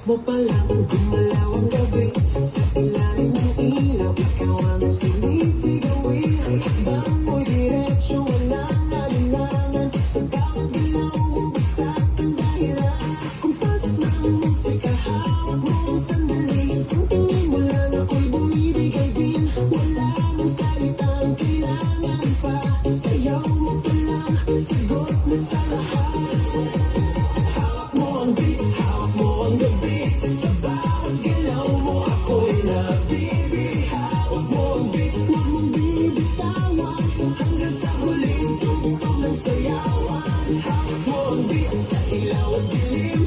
mo pa lang, gumalaw ang gabi. Sa ilalim ng ilaw, ikaw ang sinisigawi. Bang mo'y diretsyo, walang alinlangan. Sa bawat ilaw mo, bagsak ang dahilan. Kumpas ng musika, hawak mo ang sandali. Sa tingin mo lang ako'y bumibigay din. Wala nang salitang kailangan pa. Sayaw mo pa lang, sagot na sa lahat. Hawak mo ang beat, hawak mo ang gabi. Sa bawat galaw mo ako'y nabibig. Hawak mo ang beat, huwag mong bibitawan. Hanggang sa huling tugtog ng sayawan. Hawak mo ang beat, sa ilaw at dilim.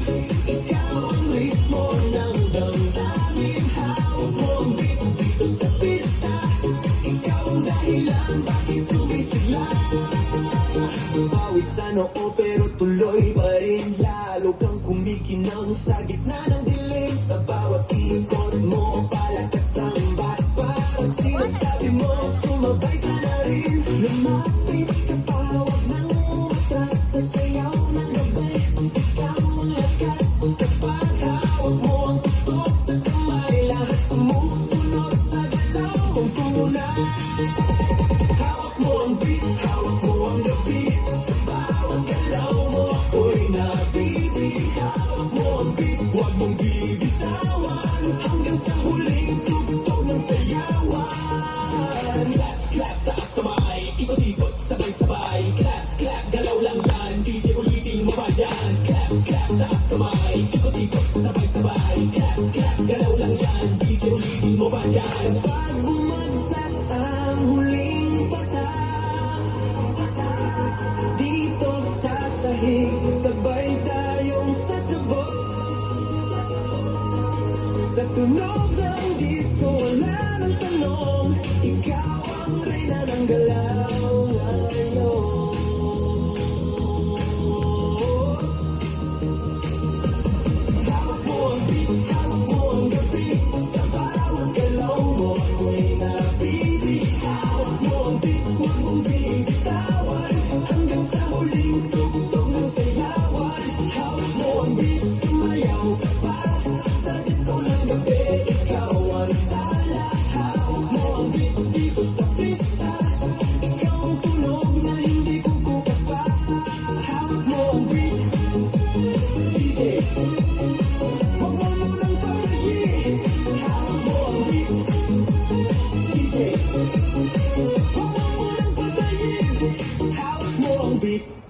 Ikaw ang ritmo ng damdamin. Hawak mo ang beat, dito sa pista. Ikaw ang dahilan, bakit sumisigla. Pawis sa noo pero tuloy pa rin. Lalo kang kumikinang sa gitna ng dilim. Sa bawat ikot mo, palakas ang bass. Parang sinasabi mo, sumabay ka na rin. Lumapit ka pa, huwag nang umatras. Sa sayaw ng gabi, ikaw ang lakas. Kapag hawak mo ang tutok sa kamay, lahat sumusunod sa galaw mong tunay. Hawak mo ang beat, hawak mo ang gabi. Sa bawat galaw mo ako'y nabibig. Hawak mo ang beat, huwag mong bibitawan. Hanggang sa huling tugtog ng sayawan. Clap, clap, taas kamay. Ikot-ikot, sabay-sabay. Clap, clap, galaw lang yan. DJ ulitin mo pa yan. Clap, clap, taas kamay. Ikot-ikot, sabay-sabay. Clap, clap, galaw lang yan. DJ ulitin mo pa yan. Pag bumagsak ang huling patak, dito sa sahig, sabay tayong sasabog. Sa tunog ng disco, wala nang tanong. Ikaw ang reyna ng galaw ngayon. Hawak mo ang beat, hawak mo ang gabi. Sa bawat galaw mo ako'y nabibig. Hawak mo ang beat, huwag mong bibitawan. Hanggang sa huling tugtog ng sayawan. Hawak mo ang beat, sumayaw ka pa. Sa disco ng gabi, ikaw ang tala. Hawak mo ang beat, dito sa pista. Ikaw ang tunog na hindi kukupas pa. Hawak mo ang beat, DJ. Huwag mo munang patayin. Hawak mo ang beat, DJ. Huwag mo munang patayin. Hawak mo ang beat.